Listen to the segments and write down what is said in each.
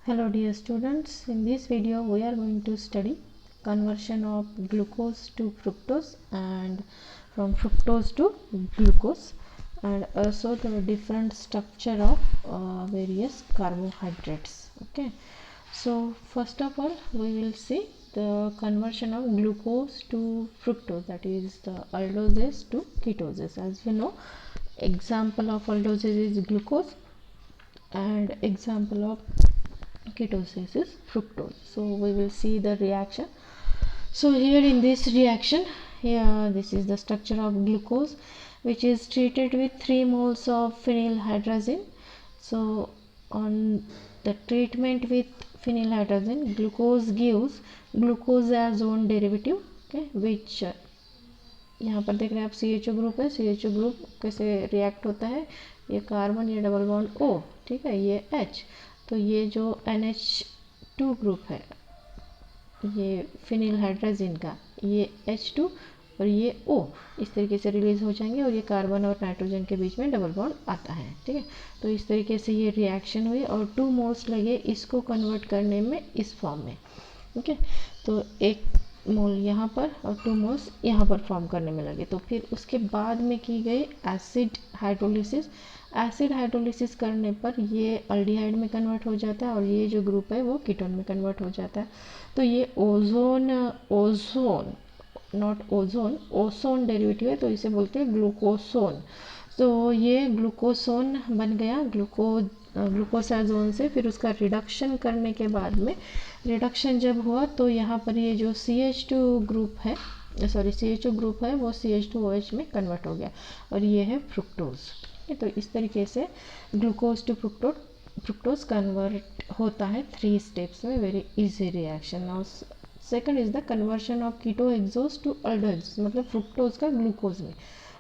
Hello dear students, in this video we are going to study conversion of glucose to fructose and from fructose to glucose, and also the different structure of various carbohydrates. Okay, so first of all we will see the conversion of glucose to fructose, that is the aldoses to ketoses. As you know, example of aldoses is glucose and example of ketosis is fructose. So we will see the reaction. So here in this reaction, here this is the structure of glucose, which is treated with 3 moles of phenylhydrazine. So on the treatment with phenylhydrazine, glucose gives glucose as own derivative, okay, which यहाँ पर देख रहे हैं आप CHO group है. CHO group कैसे react होता है, ये कार्बन, ये डबल बॉन्ड O, ठीक है, ये H, तो ये जो NH2 ग्रुप है, ये फिनिलहाइड्राजिन का, ये H2 और ये O इस तरीके से रिलीज हो जाएंगे और ये कार्बन और नाइट्रोजन के बीच में डबल बॉन्ड आता है. ठीक है, तो इस तरीके से ये रिएक्शन हुई और 2 मोल्स लगे इसको कन्वर्ट करने में इस फॉर्म में. ओके, तो 1 मोल यहाँ पर और 2 मोल्स यहाँ पर फॉर्म करने में लगे. तो फिर उसके बाद में की गई एसिड हाइड्रोलिसिस. एसिड हाइड्रोलिसिस करने पर ये अल्डिहाइड में कन्वर्ट हो जाता है और ये जो ग्रुप है वो कीटोन में कन्वर्ट हो जाता है. तो ये ओजोन डेरिवेटिव है, तो इसे बोलते हैं ग्लूकोसोन. तो ये ग्लूकोसोन बन गया ग्लूकोसाजोन से. फिर उसका रिडक्शन करने के बाद में, रिडक्शन जब हुआ तो यहाँ पर ये जो CH2 ग्रुप है, CHO ग्रुप है, वो CH2OH में कन्वर्ट हो गया और ये है फ्रुक्टोज. तो इस तरीके से ग्लूकोज टू फ्रुक्टोज कन्वर्ट होता है 3 स्टेप्स में. Very easy reaction. Now second is the conversion of ketohexose to aldohexose, मतलब फ्रुक्टोज का ग्लूकोज में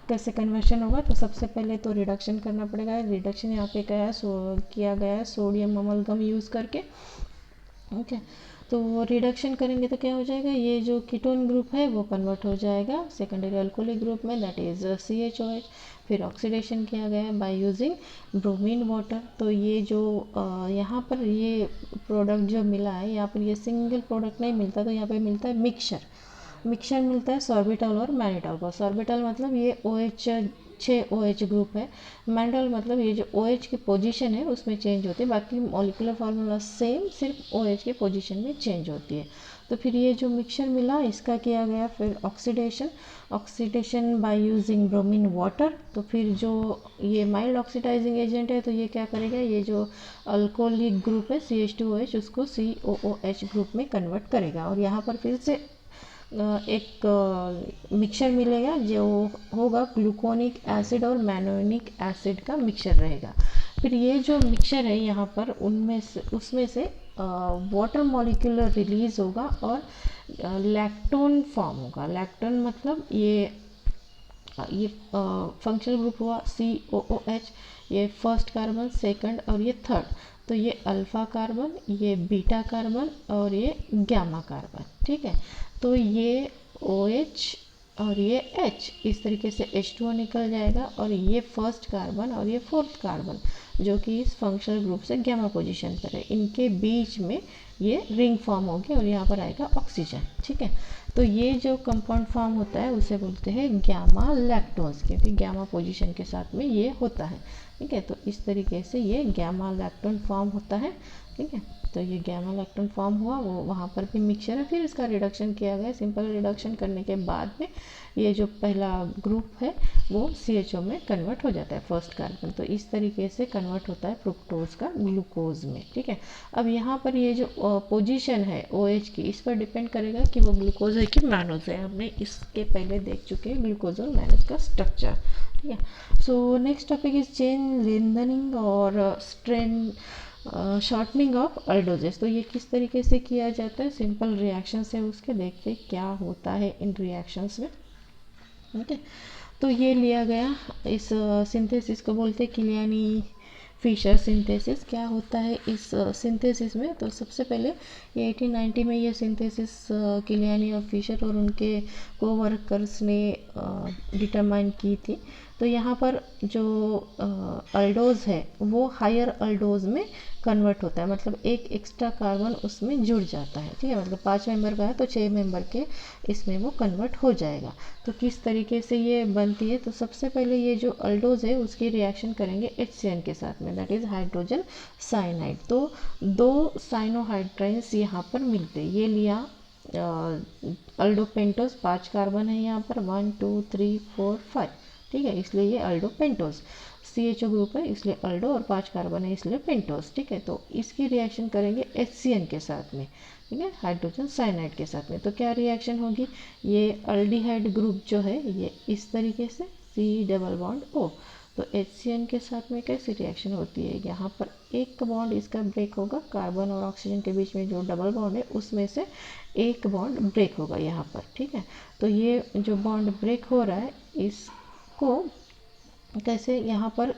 कैसे कन्वर्शन होगा. तो सबसे पहले तो रिडक्शन करना पड़ेगा. रिडक्शन यहाँ पे किया गया है सोडियम अमलगम यूज़ करके. ओके, तो रिडक्शन करेंगे तो क्या हो जाएगा, ये जो कीटोन ग्रुप है वो कन्वर्ट हो जाएगा सेकेंडरी अल्कोहलिक ग्रुप में, दैट इज CHOH. फिर ऑक्सीडेशन किया गया है बाय यूजिंग ब्रोमीन वाटर. तो ये जो यहाँ पर ये प्रोडक्ट जो मिला है, यहाँ पर ये सिंगल प्रोडक्ट नहीं मिलता, तो यहाँ पे मिलता है मिक्सचर मिलता है सॉर्बिटॉल और मैनिटॉल का. सॉर्बिटॉल मतलब ये OH 6 OH ग्रुप है. मैनिटॉल मतलब ये जो OH की पोजीशन है उसमें चेंज होती है, बाकी मॉलिक्यूलर फार्मूला सेम, सिर्फ OH के पोजीशन में चेंज होती है. तो फिर ये जो मिक्सचर मिला इसका किया गया फिर oxidation by using bromine water. तो फिर जो ये माइल्ड ऑक्सीडाइजिंग एजेंट है, तो ये क्या करेगा, ये जो अल्कोहलिक ग्रुप है CH2OH उसको COOH ग्रुप में कन्वर्ट करेगा. और यहाँ पर फिर से एक मिक्सचर मिलेगा जो होगा ग्लूकोनिक एसिड और मैनोनिक एसिड का मिक्सचर रहेगा. फिर ये जो मिक्सचर है यहाँ पर उसमें से वाटर मॉलिक्यूल रिलीज होगा और लैक्टोन फॉर्म होगा. लैक्टोन मतलब ये फंक्शनल ग्रुप हुआ COOH, ये फर्स्ट कार्बन, सेकंड और ये थर्ड. तो ये अल्फा कार्बन, ये बीटा कार्बन और ये गामा कार्बन. ठीक है, तो ये OH और ये H इस तरीके से H2O निकल जाएगा और ये फर्स्ट कार्बन और ये फोर्थ कार्बन जो कि इस फंक्शनल ग्रुप से गामा पोजीशन पर है, इनके बीच में ये रिंग फॉर्म होगी और यहाँ पर आएगा ऑक्सीजन. ठीक है, तो ये जो कंपाउंड फॉर्म होता है उसे बोलते हैं गामा लैक्टोन्स, क्योंकि गामा पोजीशन के साथ में ये होता है. ठीक है, तो इस तरीके से ये गामा लैक्टोन फॉर्म होता है. ठीक है, तो ये गामा लैक्टोन फॉर्म हुआ, वो वहाँ पर भी मिक्सचर है. फिर इसका रिडक्शन किया गया. सिंपल रिडक्शन करने के बाद में ये जो पहला ग्रुप है वो CHO में कन्वर्ट हो जाता है, फर्स्ट कार्बन. तो इस तरीके से कन्वर्ट होता है फ्रुक्टोज का ग्लूकोज में. ठीक है, अब यहाँ पर ये जो पोजीशन है OH की, इस पर डिपेंड करेगा कि वो ग्लूकोज है कि मैनोज है. हमने इसके पहले देख चुके हैं ग्लूकोज और मैनोज का स्ट्रक्चर. ठीक है, so next topic is chain lengthening और स्ट्रेन शॉर्टनिंग ऑफ अल्डोजेस. तो ये किस तरीके से किया जाता है, सिंपल रिएक्शन से उसके देखते क्या होता है इन रिएक्शंस में. ओके, तो ये लिया गया, इस सिंथेसिस को बोलते हैं किलियानी फिशर सिंथेसिस. क्या होता है इस सिंथेसिस में, तो सबसे पहले ये 1890 में ये सिंथेसिस किलियानी और फिशर और उनके कोवर्कर्स ने डिटरमाइन की थी. तो यहाँ पर जो अल्डोज है वो हायर अल्डोज में कन्वर्ट होता है, मतलब एक एक्स्ट्रा कार्बन उसमें जुड़ जाता है। ठीक है, मतलब 5 मेंबर का है तो 6 मेंबर के इसमें वो कन्वर्ट हो जाएगा। तो किस तरीके से ये बनती है, तो सबसे पहले ये जो अल्डोज है उसकी रिएक्शन करेंगे HCN के साथ में, दैट इज़ हाइड्रोजन साइनाइड। तो 2 साइनोहाइड्राइंस यहाँ पर मिलते हैं। ये लिया अल्डोपेंटोस, 5 कार्बन है यहाँ पर, 1 2 3 4 5। ठीक है, इसलिए ये अल्डोपेंटोस। CHO ग्रुप है इसलिए अल्डो, और 5 कार्बन है इसलिए पेंटोस। ठीक है, तो इसकी रिएक्शन करेंगे HCN के साथ में, ठीक है, हाइड्रोजन साइनाइड के साथ में। तो क्या रिएक्शन होगी, ये अल्डिहाइड ग्रुप जो है ये इस तरीके से C डबल बॉन्ड O, तो HCN के साथ में कैसी रिएक्शन होती है, यहाँ पर एक बॉन्ड इसका ब्रेक होगा, कार्बन और ऑक्सीजन के बीच में जो डबल बॉन्ड है उसमें से एक बॉन्ड ब्रेक होगा यहाँ पर। ठीक है, तो ये जो बॉन्ड ब्रेक हो रहा है इसको कैसे, यहाँ पर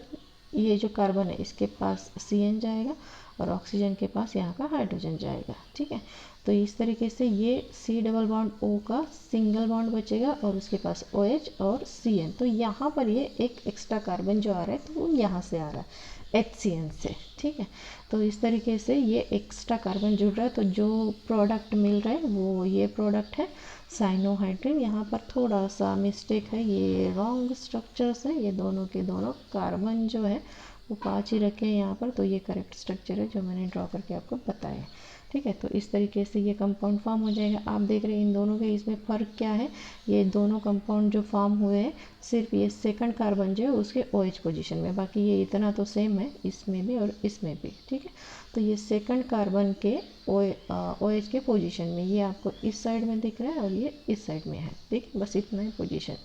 ये जो कार्बन है इसके पास CN जाएगा और ऑक्सीजन के पास यहाँ का हाइड्रोजन जाएगा। ठीक है, तो इस तरीके से ये C डबल बॉन्ड O का सिंगल बॉन्ड बचेगा और उसके पास OH और CN। तो यहाँ पर ये एक एक्स्ट्रा कार्बन जो आ रहा है तो वो यहाँ से आ रहा है HCN से। ठीक है, तो इस तरीके से ये एक्स्ट्रा कार्बन जुड़ रहा है, तो जो प्रोडक्ट मिल रहा है वो ये प्रोडक्ट है साइनोहाइड्रिन। यहाँ पर थोड़ा सा मिस्टेक है, ये रॉन्ग स्ट्रक्चर्स है, ये दोनों के दोनों कार्बन जो है वो 5 ही रखे हैं यहाँ पर, तो ये करेक्ट स्ट्रक्चर है जो मैंने ड्रॉ करके आपको बताया। ठीक है, तो इस तरीके से ये कंपाउंड फॉर्म हो जाएगा। आप देख रहे हैं इन दोनों के इसमें फ़र्क क्या है, ये दोनों कंपाउंड जो फॉर्म हुए हैं सिर्फ ये सेकंड कार्बन जो है उसके OH पोजीशन में, बाकी ये इतना तो सेम है इसमें भी और इसमें भी। ठीक है, तो ये सेकंड कार्बन के OH के पोजीशन में, ये आपको इस साइड में दिख रहा है और ये इस साइड में है। ठीक है, बस इतना ही पोजीशन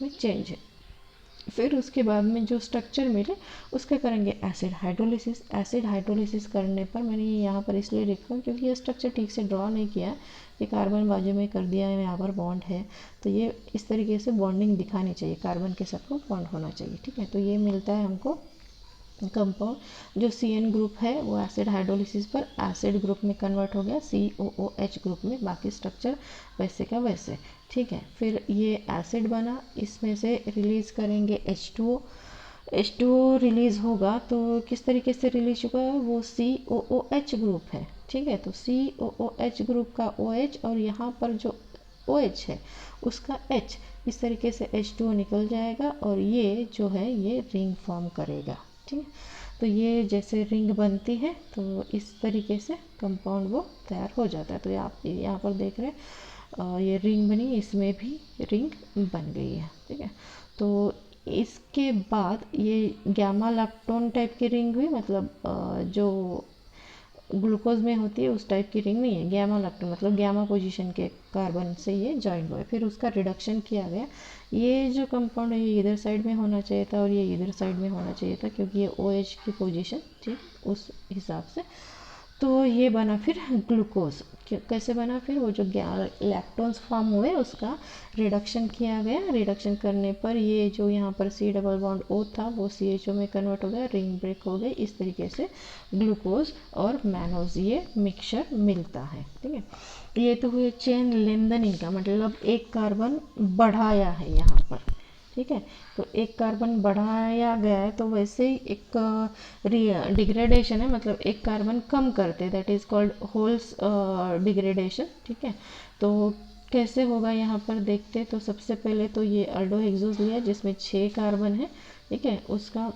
में चेंज है। फिर उसके बाद में जो स्ट्रक्चर मिले उसका करेंगे एसिड हाइड्रोलिसिस। एसिड हाइड्रोलिसिस करने पर मैंने ये यहाँ पर इसलिए लिखा क्योंकि ये स्ट्रक्चर ठीक से ड्रॉ नहीं किया, ये कार्बन बाजू में कर दिया है, यहाँ पर बॉन्ड है, तो ये इस तरीके से बॉन्डिंग दिखानी चाहिए, कार्बन के साथ को बॉन्ड होना चाहिए। ठीक है, तो ये मिलता है हमको कंपाउंड। जो CN ग्रुप है वो एसिड हाइड्रोलिसिस पर एसिड ग्रुप में कन्वर्ट हो गया COOH ग्रुप में, बाकी स्ट्रक्चर वैसे का वैसे। ठीक है, फिर ये एसिड बना, इसमें से रिलीज़ करेंगे H2O। H2O रिलीज़ होगा तो किस तरीके से रिलीज होगा, वो COOH ग्रुप है। ठीक है, तो COOH ग्रुप का OH और यहाँ पर जो OH है उसका H, इस तरीके से H2O निकल जाएगा और ये जो है ये रिंग फॉर्म करेगा। ठीक है, तो ये जैसे रिंग बनती है तो इस तरीके से कंपाउंड वो तैयार हो जाता है। तो आप यहाँ पर देख रहे हैं ये रिंग बनी, इसमें भी रिंग बन गई है। ठीक है, तो इसके बाद ये गैमा लैक्टोन टाइप की रिंग हुई, मतलब जो ग्लूकोज में होती है उस टाइप की रिंग नहीं है, गैमा लैक्टोन मतलब गैमा पोजीशन के कार्बन से ये जॉइंट हुआ है। फिर उसका रिडक्शन किया गया, ये जो कंपाउंड है ये इधर साइड में होना चाहिए था और ये इधर साइड में होना चाहिए था क्योंकि ये OH की पोजीशन ठीक उस हिसाब से। तो ये बना फिर ग्लूकोज। कैसे बना, फिर वो जो लैक्टोन्स फॉर्म हुए उसका रिडक्शन किया गया, रिडक्शन करने पर ये जो यहाँ पर C डबल बॉन्ड O था वो CHO में कन्वर्ट हो गया, रिंग ब्रेक हो गई, इस तरीके से ग्लूकोज और मैनोज ये मिक्सचर मिलता है। ठीक है, ये तो हुए चेन लेंथनिंग का, मतलब एक कार्बन बढ़ाया है यहाँ पर। ठीक है, तो एक कार्बन बढ़ाया गया है तो वैसे ही एक डिग्रेडेशन है, मतलब एक कार्बन कम करते, that is called holes degradation. ठीक है, तो कैसे होगा यहाँ पर देखते, तो सबसे पहले तो ये अल्डोहेक्सोज लिया जिसमें 6 कार्बन है। ठीक है, उसका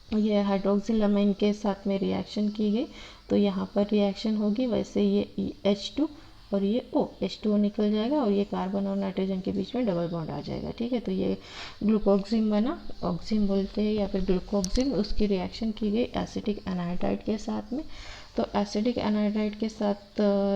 ये हाइड्रोक्सिलामाइन के साथ में रिएक्शन की गई, तो यहाँ पर रिएक्शन होगी, वैसे ये H2 और ये H2O निकल जाएगा और ये कार्बन और नाइट्रोजन के बीच में डबल बॉन्ड आ जाएगा। ठीक है, तो ये ग्लूकोक्सिम बना, ऑक्सिम बोलते हैं या फिर ग्लूकोक्सिम, उसकी रिएक्शन की गई एसिटिक एनहाइड्राइड के साथ में। तो एसिडिक एनहाइड्राइड के साथ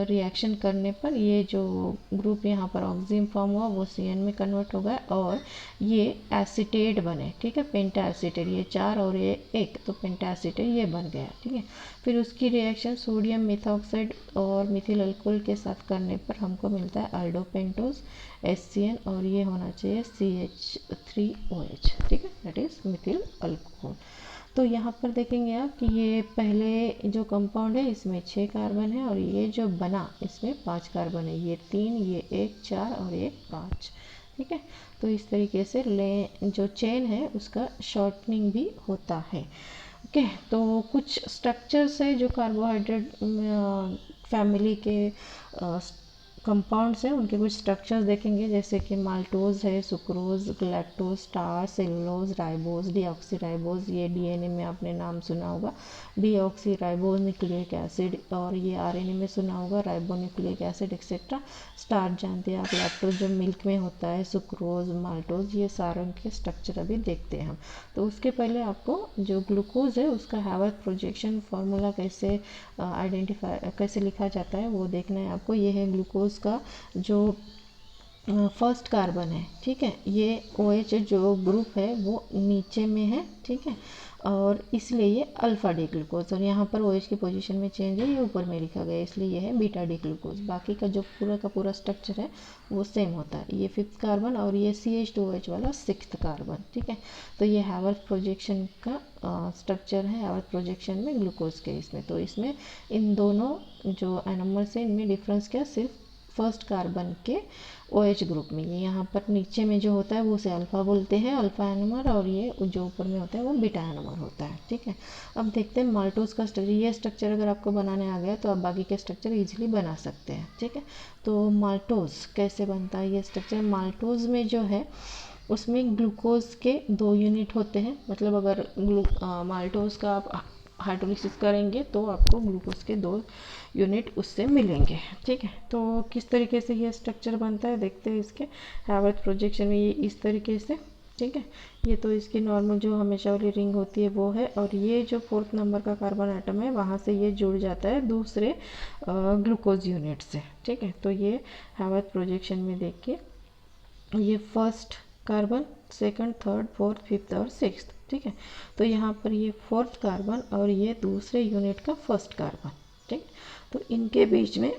रिएक्शन करने पर ये जो ग्रुप यहाँ पर ऑक्सिम फॉर्म हुआ वो CN में कन्वर्ट हो गया और ये एसिटेट बने। ठीक है, पेंटा एसिटेट, ये 4 और ये 1, तो पेंटा एसिटेट ये बन गया। ठीक है, फिर उसकी रिएक्शन सोडियम मेथॉक्साइड और मिथिल अल्कोहल के साथ करने पर हमको मिलता है अल्डोपेंटोस HCN और ये होना चाहिए CH3OH। ठीक है, दैट इज़ मिथिल अल्कोहल। तो यहाँ पर देखेंगे आप कि ये पहले जो कंपाउंड है इसमें 6 कार्बन है और ये जो बना इसमें 5 कार्बन है, ये 3, ये 1 4 और ये 5। ठीक है, तो इस तरीके से जो चेन है उसका शॉर्टनिंग भी होता है। ओके। तो कुछ स्ट्रक्चर्स है जो कार्बोहाइड्रेट फैमिली के कंपाउंड्स हैं, उनके कुछ स्ट्रक्चर्स देखेंगे, जैसे कि माल्टोज है, sucrose, lactose, starch, cellulose, ribose, deoxyribose. ये डीएनए में आपने नाम सुना होगा, डीऑक्सीराइबोज न्यूक्लिक एसिड, और ये आरएनए में सुना होगा राइबोन्यूक्लिक एसिड एक्सेट्रा। स्टार्च जानते हैं आप, लैक्टोज जो मिल्क में होता है, सुक्रोज, माल्टोज, ये सारे के स्ट्रक्चर अभी देखते हैं हम। तो उसके पहले आपको जो ग्लूकोज है उसका हैवर्थ प्रोजेक्शन फार्मूला कैसे आइडेंटिफाई कैसे लिखा जाता है वो देखना है आपको। ये है ग्लूकोज का जो फर्स्ट कार्बन है, ठीक है। ये OH जो ग्रुप है वो नीचे में है, ठीक है, और इसलिए ये अल्फ़ा डी ग्लूकोज, और यहाँ पर OH की पोजीशन में चेंज है, ये ऊपर में लिखा गया है, इसलिए ये है बीटा डी ग्लूकोज। बाकी का जो पूरा का पूरा स्ट्रक्चर है वो सेम होता है। ये 5th कार्बन और ये CH2OH वाला 6th कार्बन, ठीक है। तो ये हैवर्थ प्रोजेक्शन का स्ट्रक्चर है, हैवर्थ प्रोजेक्शन में ग्लूकोज के इसमें। तो इसमें इन दोनों जो एनोमर्स है इनमें डिफरेंस क्या, सिर्फ फर्स्ट कार्बन के OH ग्रुप में। ये यहाँ पर नीचे में जो होता है वो उसे अल्फ़ा बोलते हैं, अल्फ़ा एनोमर, और ये जो ऊपर में होता है वो बीटा एनोमर होता है, ठीक है। अब देखते हैं माल्टोज का स्ट्रक्चर। ये स्ट्रक्चर अगर आपको बनाने आ गया तो आप बाकी के स्ट्रक्चर इजीली बना सकते हैं, ठीक है। तो माल्टोज कैसे बनता है ये स्ट्रक्चर। माल्टोज में जो है उसमें ग्लूकोज के 2 यूनिट होते हैं, मतलब अगर माल्टोज का आप हाइड्रोलिसिस करेंगे तो आपको ग्लूकोज के 2 यूनिट उससे मिलेंगे, ठीक है। तो किस तरीके से ये स्ट्रक्चर बनता है देखते हैं इसके हैवर्थ प्रोजेक्शन में। ये इस तरीके से, ठीक है। ये तो इसकी नॉर्मल जो हमेशा वाली रिंग होती है वो है, और ये जो 4th नंबर का कार्बन आइटम है वहाँ से ये जुड़ जाता है दूसरे ग्लूकोज यूनिट से, ठीक है। तो ये हैवर्थ प्रोजेक्शन में देखिए, ये first carbon, 2nd, 3rd, 4th, 5th और 6th, ठीक है। तो यहाँ पर ये 4th कार्बन और ये दूसरे यूनिट का फर्स्ट कार्बन, ठीक। तो इनके बीच में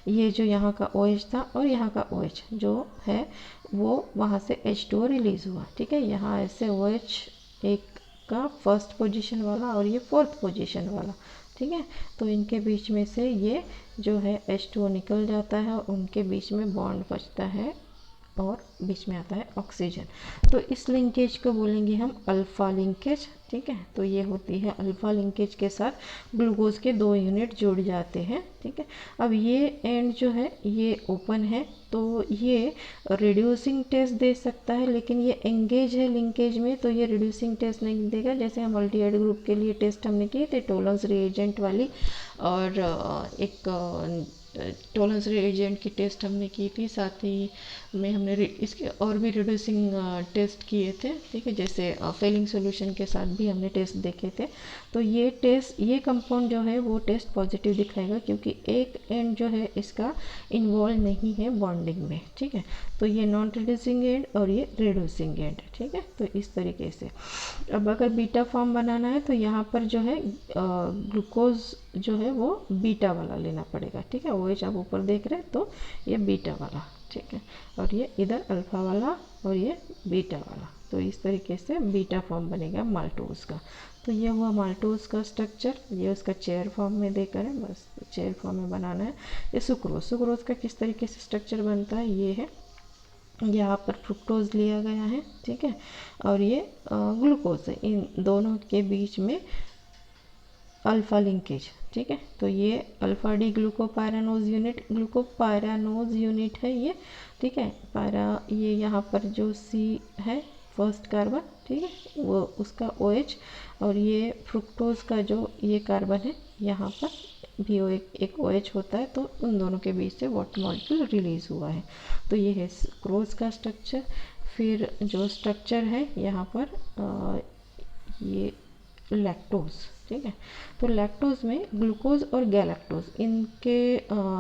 ये जो यहाँ का OH था और यहाँ का OH जो है वो वहाँ से H2O रिलीज़ हुआ, ठीक है। यहाँ ऐसे OH एक का फर्स्ट पोजीशन वाला और ये 4th पोजीशन वाला, ठीक है। तो इनके बीच में से ये जो है H2O निकल जाता है और उनके बीच में बॉन्ड बचता है और बीच में आता है ऑक्सीजन। तो इस लिंकेज को बोलेंगे हम अल्फ़ा लिंकेज, ठीक है। तो ये होती है अल्फ़ा लिंकेज के साथ ग्लूकोज के 2 यूनिट जुड़ जाते हैं, ठीक है। अब ये एंड जो है ये ओपन है, तो ये रिड्यूसिंग टेस्ट दे सकता है, लेकिन ये एंगेज है लिंकेज में तो ये रिड्यूसिंग टेस्ट नहीं देगा। जैसे हम मल्टीहाइड ग्रुप के लिए टेस्ट हमने किए थे टोलेंस रिएजेंट वाली, और एक टोलेंस रिएजेंट की टेस्ट हमने की थी, साथ ही में हमने इसके और भी रिड्यूसिंग टेस्ट किए थे, ठीक है। जैसे फेलिंग सॉल्यूशन के साथ भी हमने टेस्ट देखे थे। तो ये टेस्ट, ये कंपाउंड जो है वो टेस्ट पॉजिटिव दिखाएगा क्योंकि एक एंड जो है इसका इन्वॉल्व नहीं है बॉन्डिंग में, ठीक है। तो ये नॉन रिड्यूसिंग एंड और ये रिड्यूसिंग एंड, ठीक है। तो इस तरीके से अब अगर बीटा फॉर्म बनाना है तो यहाँ पर जो है ग्लूकोज जो है वो बीटा वाला लेना पड़ेगा, ठीक है। OH आप ऊपर देख रहे हैं तो ये बीटा वाला, ठीक है, और ये इधर अल्फ़ा वाला और ये बीटा वाला। तो इस तरीके से बीटा फॉर्म बनेगा माल्टोज का। तो ये हुआ माल्टोज का स्ट्रक्चर, ये उसका चेयर फॉर्म में देकर है, बस चेयर फॉर्म में बनाना है। ये सुक्रोज का किस तरीके से स्ट्रक्चर बनता है, ये है, यहाँ पर फ्रुक्टोज लिया गया है, ठीक है, और ये ग्लूकोज है। इन दोनों के बीच में अल्फ़ा लिंकेज, ठीक है। तो ये अल्फ़ा डी ग्लूकोपायरानोज यूनिट है ये, ठीक है। पायरा ये यहाँ पर जो C है फर्स्ट कार्बन, ठीक है, वो उसका OH, और ये फ्रुक्टोज का जो ये कार्बन है यहाँ पर भी एक OH होता है, तो उन दोनों के बीच से वाटर मॉलिक्यूल रिलीज़ हुआ है। तो ये है सुक्रोज का स्ट्रक्चर। फिर जो स्ट्रक्चर है यहाँ पर ये लैक्टोज, ठीक है। तो लैक्टोज में ग्लूकोज और गैलेक्टोज इनके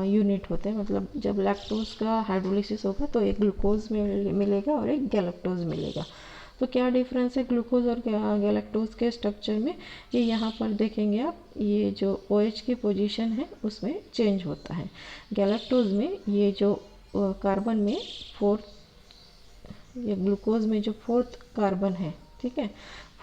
यूनिट होते हैं, मतलब जब लैक्टोज का हाइड्रोलिसिस होगा तो एक ग्लूकोज में मिलेगा और एक गैलेक्टोज मिलेगा। तो क्या डिफरेंस है ग्लूकोज और गैलेक्टोज के स्ट्रक्चर में, ये यहाँ पर देखेंगे आप, ये जो OH की पोजीशन है उसमें चेंज होता है। गैलेक्टोज में ये जो कार्बन में 4th, ये ग्लूकोज में जो 4th कार्बन है, ठीक है,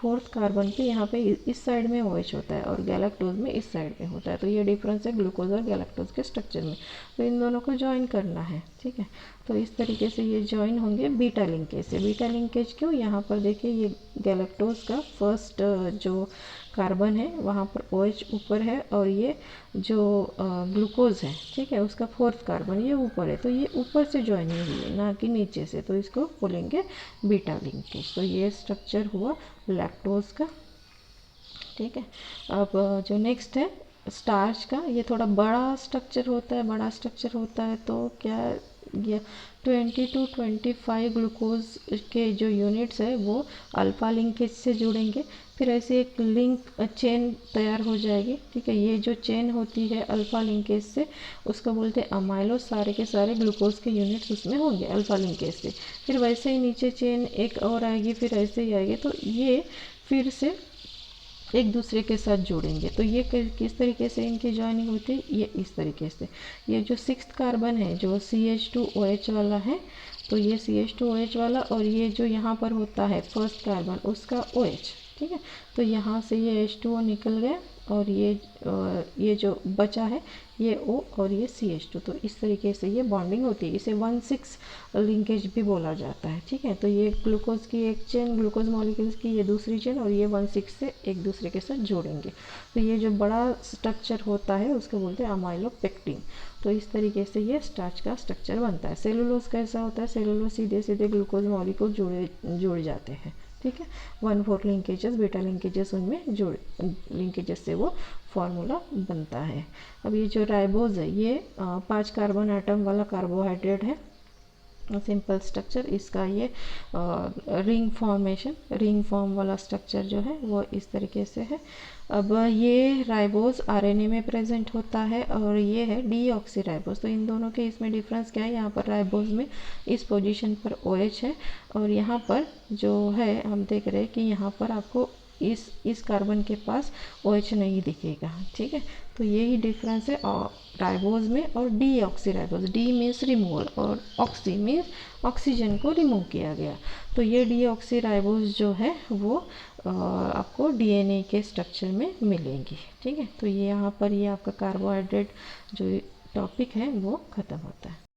फोर्थ कार्बन पे यहाँ पे इस साइड में OH होता है और गैलेक्टोज में इस साइड में होता है। तो ये डिफरेंस है ग्लूकोज और गैलेक्टोज के स्ट्रक्चर में। तो इन दोनों को ज्वाइन करना है, ठीक है। तो इस तरीके से ये ज्वाइन होंगे बीटा लिंकेज से। बीटा लिंकेज क्यों, यहाँ पर देखिए ये गैलेक्टोज का फर्स्ट जो कार्बन है वहाँ पर OH ऊपर है और ये जो ग्लूकोज है, ठीक है, उसका फोर्थ कार्बन ये ऊपर है। तो ये ऊपर से ज्वाइन हुई है ना कि नीचे से, तो इसको बोलेंगे बीटा लिंकेज। तो ये स्ट्रक्चर हुआ लैक्टोज का, ठीक है। अब जो नेक्स्ट है स्टार्च का, ये थोड़ा बड़ा स्ट्रक्चर होता है। बड़ा स्ट्रक्चर होता है तो क्या ये 20 to 25 ग्लूकोज के जो यूनिट्स है वो अल्फा लिंकेज से जुड़ेंगे। फिर ऐसे एक लिंक चेन तैयार हो जाएगी, ठीक है। ये जो चेन होती है अल्फा लिंकेज से उसको बोलते हैं अमाइलो। सारे के सारे ग्लूकोज के यूनिट्स उसमें होंगे अल्फा लिंकेज से। फिर वैसे ही नीचे चेन एक और आएगी, फिर ऐसे ही आएगी। तो ये फिर से एक दूसरे के साथ जोड़ेंगे। तो ये किस तरीके से इनकी जॉइनिंग होती है, ये इस तरीके से। ये जो 6th कार्बन है जो CH2OH वाला है, तो ये CH2OH वाला, और ये जो यहाँ पर होता है फर्स्ट कार्बन उसका OH, ठीक है। तो यहाँ से ये H2O निकल गया और ये जो बचा है ये O और ये CH2। तो इस तरीके से ये बॉन्डिंग होती है। इसे 1,6 लिंकेज भी बोला जाता है, ठीक है। तो ये ग्लूकोज की एक चेन, ग्लूकोज मॉलिक्यूल्स की ये दूसरी चेन, और ये 1,6 से एक दूसरे के साथ जोड़ेंगे। तो ये जो बड़ा स्ट्रक्चर होता है उसको बोलते हैं अमाइलोपेक्टिन। तो इस तरीके से ये स्टार्च का स्ट्रक्चर बनता है। सेलुलोज कैसा होता है, सेलुलोज सीधे सीधे ग्लूकोज मॉलिक्यूल जुड़ जाते हैं, ठीक है। 1,4 लिंकेजेस, बीटा लिंकेजेस उनमें जुड़ लिंकेजेस से वो फार्मूला बनता है। अब ये जो राइबोज है ये 5 कार्बन एटम वाला कार्बोहाइड्रेट है। सिंपल स्ट्रक्चर इसका ये रिंग फॉर्मेशन, रिंग फॉर्म वाला स्ट्रक्चर जो है वो इस तरीके से है। अब ये राइबोज RNA में प्रेजेंट होता है और ये है डीऑक्सी राइबोज। तो इन दोनों के इसमें डिफरेंस क्या है, यहाँ पर राइबोज में इस पोजीशन पर OH है और यहाँ पर जो है हम देख रहे हैं कि यहाँ पर आपको इस कार्बन के पास OH नहीं दिखेगा, ठीक है। तो यही डिफरेंस है राइबोज में और deoxy ribose. D means removal और ऑक्सी मीन्स ऑक्सीजन को रिमूव किया गया। तो ये डीऑक्सी राइबोज जो है वो आपको DNA के स्ट्रक्चर में मिलेंगी, ठीक है। तो ये यहाँ पर ये आपका कार्बोहाइड्रेट जो टॉपिक है वो ख़त्म होता है।